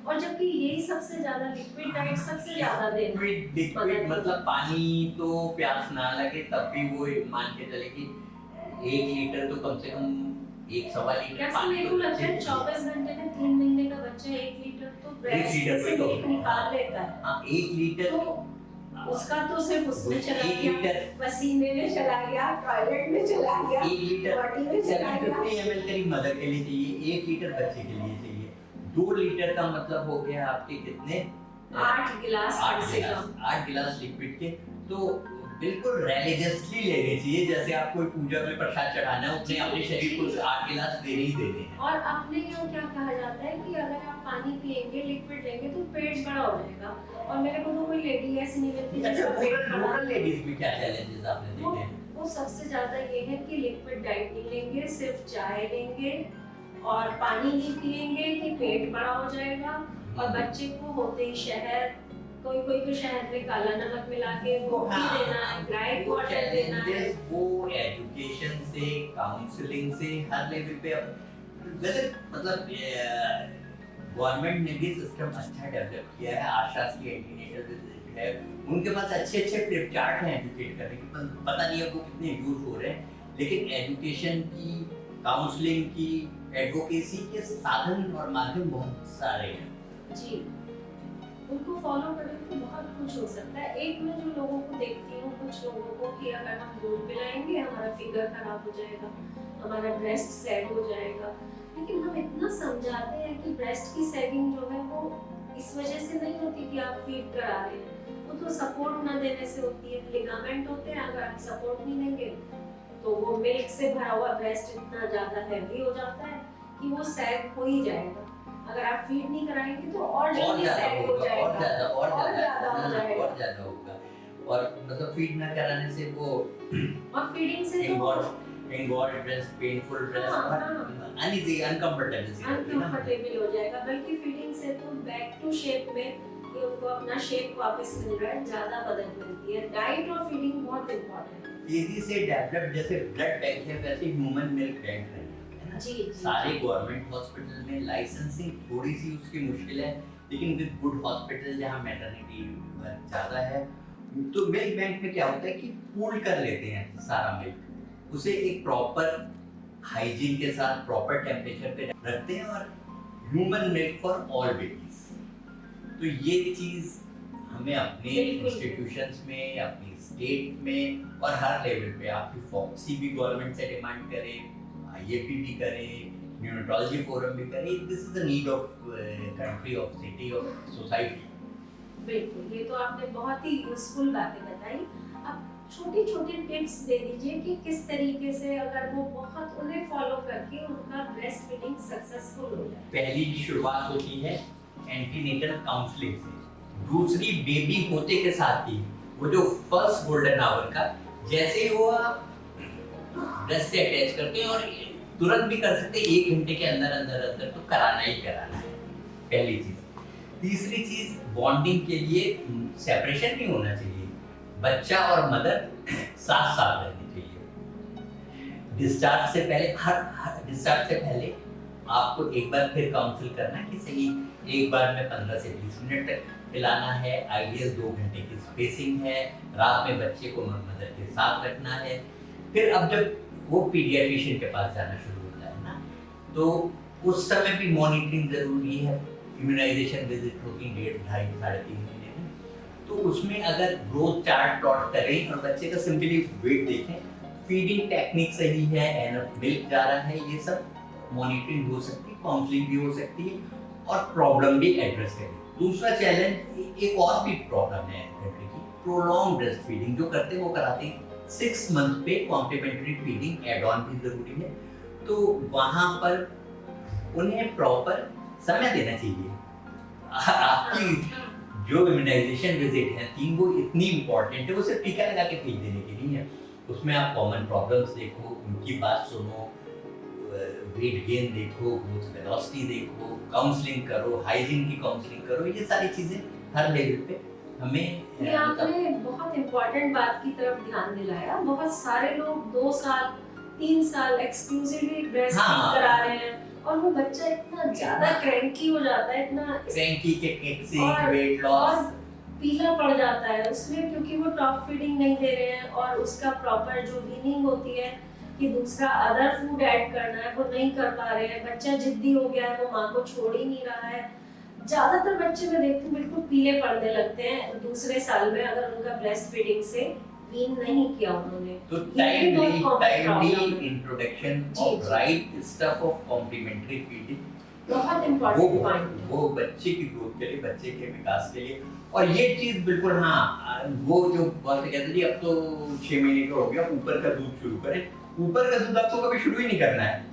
और जबकि यही सबसे ज्यादा लिक्विड डाइट सबसे ज्यादा देना। लिक्विड मतलब पानी तो प्यास ना लगे तब भी वो मान के चले कि 1 लीटर तो कम से कम 1-1.25 लीटर कैसे पानी मेरे को लगता है 24 घंटे में 3 महीने का बच्चा 1 लीटर तो ब्रेस्ट लीटर से तो मिल्क निकाल लेता है। हाँ, 1 लीटर तो उसका तो सिर्फ उसमें चला 1 गया, लीटर पसीने में चला गया, टॉयलेट में चला गया, 1 लीटर बॉडी में चला गया। 750 ml करीब मदर के लिए चाहिए, 1 लीटर बच्चे के लिए चाहिए। 2 लीटर का मतलब हो गया आपके कितने 8 गिलास कम से कम। 8 गिलास लिक्विड के, तो बिल्कुल रिलीजियसली लेने चाहिए। जैसे आप कोई पूजा में प्रसाद चढ़ाना है उसने अपने शरीर को 8 गिलास देने ही देने हैं। और अपने यहाँ क्या कहा जाता है कि अगर आप पानी पिएंगे, लिक्विड लेंगे तो पेट बड़ा हो जाएगा, और मेरे को तो कोई लेडी ऐसी नहीं मिलती जिसका पेट बड़ा। रूरल लेडीज में क्या चैलेंजेस आपने देखे हैं? वो सबसे ज्यादा ये है कि लिक्विड डाइट नहीं लेंगे, सिर्फ चाय लेंगे और पानी नहीं पिएंगे कि पेट बड़ा हो जाएगा। और बच्चे को होते ही शहद, कोई कोई तो शहद में काला नमक मिला के वो भी देना है, ग्राइंड वाटर देना है। वो एजुकेशन से, काउंसलिंग से हर लेवल पे वैसे मतलब गवर्नमेंट ने भी सिस्टम अच्छा डेवलप किया है। आशा की एंटीनेटल है, उनके पास अच्छे अच्छे फ्लिप चार्ट हैं एजुकेट करने के, पता नहीं है वो कितने यूज हो रहे हैं, लेकिन एजुकेशन की, काउंसलिंग की, एडवोकेसी के साधन और माध्यम बहुत सारे हैं। जी, उनको फॉलो करें तो बहुत कुछ हो सकता है। एक मैं जो लोगों को देखती हूँ, कुछ लोगों को, कि अगर हम दूध पिलाएंगे हमारा फिगर खराब हो जाएगा, हमारा ब्रेस्ट सैग हो जाएगा, लेकिन हम इतना समझाते हैं कि ब्रेस्ट की सैगिंग जो है वो इस वजह से नहीं होती कि आप फीड करा रहे हैं, वो तो सपोर्ट ना देने से होती है। लिगामेंट होते हैं, अगर आप सपोर्ट नहीं देंगे तो वो मिल्क से भरा हुआ ब्रेस्ट इतना ज्यादा हैवी हो जाता है कि वो सैग हो ही जाएगा। अगर आप फीड नहीं कराएंगे तो और जल्दी सैग हो जाएगा, और ज्यादा होगा। और मतलब फीड ना कराने से वो और फीडिंग से तो engorged breast, painful breast, uneasy, uncomfortable हो जाएगा। बल्कि फीडिंग से तो बैक टू शेप में, कि उनको अपना शेप वापस मिल रहा है, ज्यादा मदद मिलती है। डाइट और फीडिंग बहुत इम्पोर्टेंट है। तेजी से डेवलप जैसे ब्लड बैंक है वैसे ह्यूमन मिल्क बैंक है ना? जी, सारे गवर्नमेंट हॉस्पिटल में लाइसेंसिंग थोड़ी सी उसकी मुश्किल है, लेकिन विद गुड हॉस्पिटल जहाँ मैटरनिटी ज्यादा है तो मिल्क बैंक में क्या होता है कि पूल कर लेते हैं सारा मिल्क, उसे एक प्रॉपर हाइजीन के साथ प्रॉपर टेम्परेचर पे रखते हैं और human milk for all babies. तो ये चीज हमें अपने इंस्टीट्यूशंस में, अपनी स्टेट में और हर लेवल पे, आपकी फॉक्सी भी गवर्नमेंट से डिमांड करे, आईएपी भी करे, न्यूरोलॉजी फोरम भी करे। This is the need of country, of city, of society. बिल्कुल, ये तो आपने बहुत ही यूजफुल बातें बताई। अब छोटी छोटी टिप्स दे दीजिए कि किस तरीके से अगर वो बहुत उन्हें फॉलो करके उनका ब्रेस्ट फीडिंग सक्सेसफुल हो जाए। पहली शुरुआत होती है एंटीनेटल काउंसलिंग से। दूसरी बेबी होते के साथ ही वो जो फर्स्ट गोल्डन आवर का, जैसे ही वो आप ब्रेस्ट से अटैच करते हैं और तुरंत भी कर सकते, 1 घंटे के अंदर अंदर अंदर तो कराना ही कराना है, पहली चीज। तीसरी चीज, बॉन्डिंग के लिए सेपरेशन नहीं होना चाहिए, बच्चा और मदर साथ साथ रहनी चाहिए। डिस्चार्ज से पहले हर डिस्चार्ज से पहले आपको एक बार फिर काउंसिल करना कि सही, एक बार में 15 से 20 मिनट तक पिलाना है, आइडियल 2 घंटे की स्पेसिंग है, रात में बच्चे को मदर के साथ रखना है। फिर अब जब वो पीडियाट्रिशियन के पास जाना शुरू होता है ना, तो उस समय भी मॉनिटरिंग जरूरी है। इम्यूनाइजेशन विजिट होगी 1.5, 2.5, 3.5 महीने में, तो उसमें अगर ग्रोथ चार्ट प्लॉट करें और बच्चे का सिंपली वेट देखें, फीडिंग टेक्निक सही है, एनफ मिल्क जा रहा है, ये सब मॉनिटरिंग हो सकती है, काउंसलिंग भी हो सकती है और प्रॉब्लम भी एड्रेस करें। दूसरा चैलेंज, एक और भी प्रॉब्लम है कंट्री की, प्रोलॉन्ग ब्रेस्ट फीडिंग जो करते हैं वो कराते हैं 6 मंथ पे कॉम्प्लीमेंट्री फीडिंग एड ऑन भी जरूरी है, तो वहां पर उन्हें प्रॉपर समय देना चाहिए। आपकी जो इम्यूनाइजेशन विजिट है 3 वो इतनी इंपॉर्टेंट है, वो सिर्फ टीका लगा के भेज देने की नहीं है, उसमें आप कॉमन प्रॉब्लम्स देखो, उनकी बात सुनो, वेट गेन देखो, ग्रोथ वेलोसिटी देखो, काउंसलिंग करो, हाइजीन की काउंसलिंग करो, ये सारी चीजें हर लेवल पे हमें। ये आपने बहुत इम्पोर्टेंट बात की तरफ ध्यान दिलाया। बहुत सारे लोग 2 साल 3 साल एक्सक्लूसिवली ब्रेस्ट फीड करा रहे हैं और वो बच्चा इतना ज्यादा क्रैंकी हो जाता है, इतना क्रैंकी के किक वेट लॉस पीला पड़ जाता है उसमें, क्योंकि वो टॉप फीडिंग नहीं दे रहे हैं और उसका प्रॉपर जो वीनिंग होती है कि दूसरा अदर फूड ऐड करना है वो नहीं कर पा रहे हैं। बच्चा जिद्दी हो गया है, वो माँ को छोड़ ही नहीं रहा है। ज्यादातर बच्चे मैं देखती हूँ बिल्कुल पीले पड़ने लगते हैं दूसरे साल में, अगर उनका ब्रेस्ट फीडिंग से वीन नहीं किया उन्होंने। तो timely introduction of right stuff of complementary feeding बहुत इंपॉर्टेंट पॉइंट है वो बच्चे की ग्रोथ के लिए, बच्चे के विकास के लिए। और ये चीज बिल्कुल हाँ, वो जो बात कहते जी अब तो 6 महीने का हो गया, ऊपर का दूध शुरू करें। ऊपर का दूध आपको कभी शुरू ही नहीं करना है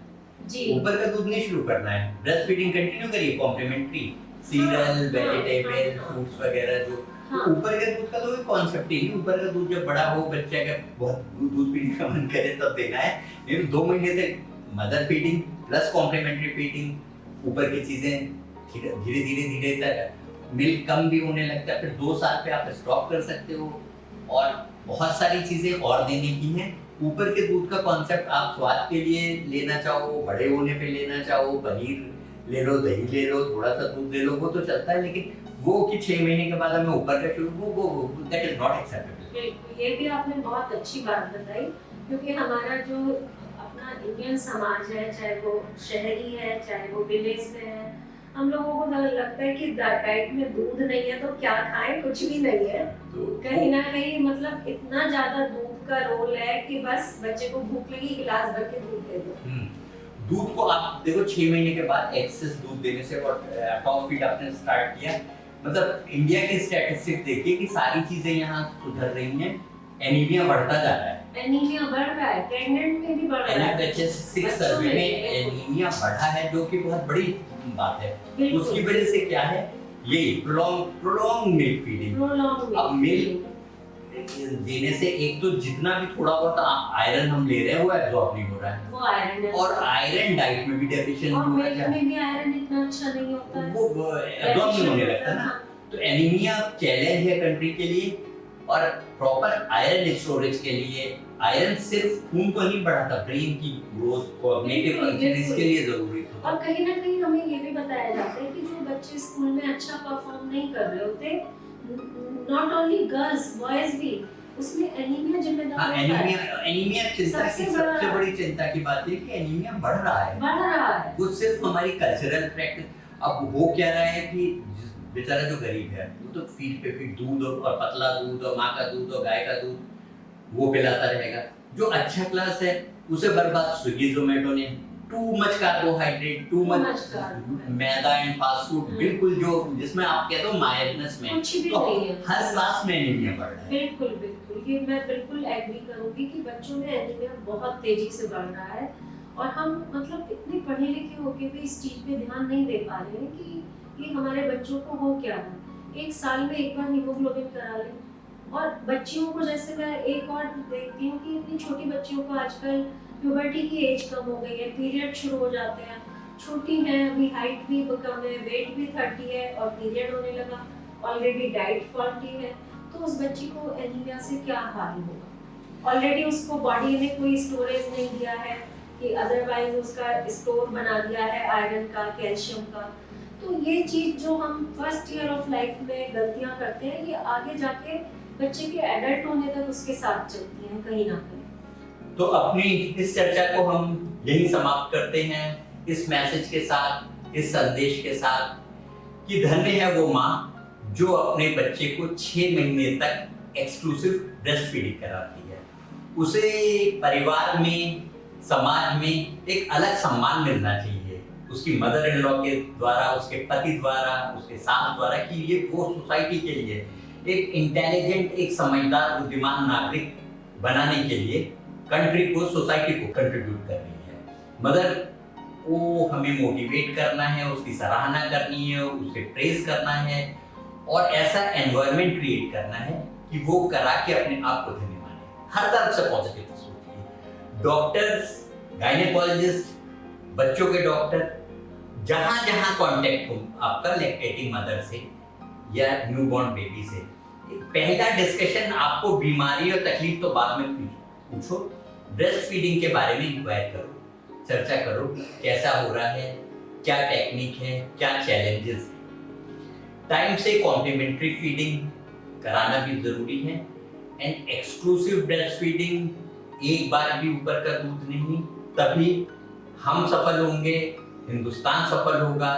जी, ऊपर का दूध नहीं शुरू करना है, ब्रेस्ट फीडिंग कंटिन्यू करिए, कॉम्प्लीमेंट्री सीरियल, वेजिटेबल, फ्रूट्स वगैरह जो। ऊपर के दूध का तो कोई कॉन्सेप्ट ही नहीं, ऊपर का दूध जब बड़ा हो, बच्चा का बहुत दूध पीने का मन करे तब देना है। लेकिन 2 महीने तक mother feeding plus complementary feeding, ऊपर की चीजें धीरे धीरे तक मिल्क कम भी होने लगता है, फिर 2 साल पे आप स्टॉप कर सकते हो। और बहुत सारी चीजें और देने की हैं। ऊपर के दूध का कॉन्सेप्ट आप स्वाद के लिए लेना चाहो, बड़े होने पे लेना चाहो, पनीर ले लो, दही ले लो, थोड़ा सा दूध ले लो, वो तो चलता है। लेकिन वो कि 6 महीने के बाद हमें ऊपर का शुरू, वो दैट इज नॉट एक्सेप्टेबल। बिल्कुल, ये भी आपने बहुत अच्छी बात बताई, क्योंकि हमारा जो अपना इंडियन समाज है, चाहे वो शहरी है चाहे वो विलेज में है, हम लोगों को लगता है कि डाइट में दूध नहीं है तो क्या खाएं, कुछ भी नहीं है। तो कहीं ना कहीं मतलब इतना ज्यादा दूध का रोल है कि बस बच्चे को भूख लगी गिलास भर के दूध दे दो। दूध को आप देखो 6 महीने के बाद एक्सेस दूध देने से और टॉप फीड आपने स्टार्ट किया, मतलब इंडिया की स्टैटिस्टिक्स देखिए कि सारी चीजें यहाँ सुधर रही हैं, एनीमिया बढ़ता जा रहा है, एनीमिया बढ़ रहा है, प्रेग्नेंट में भी बढ़ रहा है। NFHS 6 सर्वे में एनीमिया बढ़ा है, जो कि बहुत बड़ी बात है। उसकी वजह से क्या है, ये प्रोलॉन्ग मिल्क फीडिंग। अब मिल्क देने से एक तो जितना भी थोड़ा बहुत आयरन हम ले रहे हैं वो एब्जॉर्ब नहीं हो रहा है, वो आयरन है, और आयरन डाइट में भी डेफिशिएंट और हो रहा मिल्क है, में भी आयरन इतना अच्छा नहीं होता है, वो एब्जॉर्ब नहीं होने लगता ना। तो एनीमिया चैलेंज है कंट्री के लिए, और प्रॉपर आयरन स्टोरेज के लिए आयरन सिर्फ खून को नहीं बढ़ाता, ब्रेन की ग्रोथ, कॉग्निटिव फंक्शन इसके लिए जरूरी होता है। और कहीं ना कहीं हमें ये भी बताया जाता है कि जो बच्चे स्कूल में अच्छा परफॉर्म नहीं कर रहे होते, नॉट ओनली गर्ल्स बॉयज भी, उसमें एनीमिया जिम्मेदार होता है। एनीमिया चिंता की सबसे बड़ी चिंता की बात है कि एनीमिया बढ़ रहा है। वो सिर्फ हमारी कल्चरल प्रैक्टिस। अब हो क्या रहा है कि बेचारा जो गरीब है वो तो फीड पे फीड दूध और पतला दूध और माँ का दूध और गाय का दूध वो पिलाता रहेगा। जो अच्छा क्लास है उसे बर्बाद स्विगी जोमेटो ने, too much carbohydrate, too much maida and fast food, बिल्कुल जो जिसमें आप कहते हो मायरनेस में, कुछ भी तो नहीं है। हर क्लास में एनीमिया बढ़ रहा है। बिल्कुल बिल्कुल, ये मैं बिल्कुल एग्री करूंगी कि बच्चों में एनीमिया बहुत तेजी से बढ़ रहा है, और हम मतलब इतने पढ़े लिखे होके भी इस चीज पे ध्यान नहीं दे पा रहे हैं कि ये हमारे बच्चों को हो क्या है। 1 साल में एक बार हीमोग्लोबिन करा लें। और बच्चियों को जैसे मैं एक और देखती हूँ कि इतनी छोटी बच्चियों को आजकल प्यूबर्टी की एज कम हो गई है, पीरियड शुरू हो जाते हैं, छोटी हैं अभी, हाइट भी कम है, वेट भी 30 है और पीरियड होने लगा, ऑलरेडी डाइट फॉल्टी है, तो उस बच्ची को एनीमिया से क्या हाल होगा। ऑलरेडी उसको बॉडी ने कोई स्टोरेज नहीं दिया है कि अदरवाइज उसका स्टोर बना दिया है आयरन का, कैल्शियम का। तो ये चीज़ जो हम फर्स्ट ईयर ऑफ लाइफ में गलतियाँ करते हैं, ये आगे जाके बच्चे के एडल्ट होने तक उसके साथ चलती हैं कहीं ना कहीं। तो अपनी इस चर्चा को हम यही समाप्त करते हैं इस मैसेज के साथ, इस संदेश के साथ कि धन्य है वो माँ जो अपने बच्चे को 6 महीने तक एक्सक्लूसिव ब्रेस्ट फीडिंग कराती है। उसे परिवार में, समाज में एक अलग सम्मान मिलना चाहिए उसकी मदर इन लॉ के द्वारा, उसके पति द्वारा, उसके सास द्वारा, कि ये वो सोसाइटी के लिए एक इंटेलिजेंट, एक समझदार, बुद्धिमान नागरिक बनाने के लिए कंट्री को, सोसाइटी को कंट्रीब्यूट कर रही है। मदर को हमें मोटिवेट करना है, उसकी सराहना करनी है, उसे प्रेज करना है और ऐसा एनवायरनमेंट क्रिएट करना है कि वो करा के अपने आप को धन्य माने, हर तरफ से पॉजिटिव सोचिए। डॉक्टर्स, गायनेकोलॉजिस्ट, बच्चों के डॉक्टर, जहां जहां कांटेक्ट हो आपका लैक्टेटिंग मदर से या न्यूबॉर्न बेबी से, पहला डिस्कशन आपको बीमारी और तकलीफ तो बाद में पूछो, ब्रेस्ट फीडिंग के बारे में इंक्वायर करो, चर्चा करो, कैसा हो रहा है, क्या टेक्निक है, क्या चैलेंजेस हैं। टाइम से कॉम्प्लीमेंट्री फीडिंग कराना भी जरूरी है एंड एक्सक्लूसिव ब्रेस्ट फीडिंग एक बार भी ऊपर का दूध नहीं, तभी हम सफल होंगे, हिंदुस्तान सफल होगा,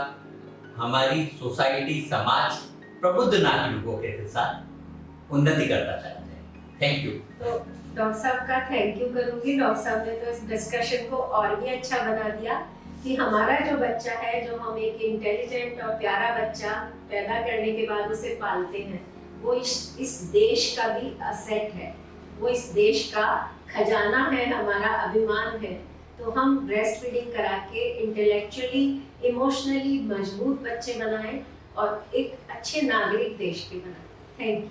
हमारी सोसाइटी, समाज प्रबुद्ध नागरिकों के साथ उन्नति करता चला जाए। Thank you. तो डॉक्टर साहब का थैंक यू करूंगी। डॉक्टर साहब ने तो इस डिस्कशन को और भी अच्छा बना दिया कि हमारा जो बच्चा है, जो हम एक इंटेलिजेंट और प्यारा बच्चा पैदा करने के बाद उसे पालते हैं, वो इस देश का भी असेट है, वो इस देश का खजाना है, हमारा अभिमान है। तो हम ब्रेस्ट फीडिंग करा के इंटेलेक्चुअली, इमोशनली मजबूत बच्चे बनाएं और एक अच्छे नागरिक देश के बनाएं। Thank you.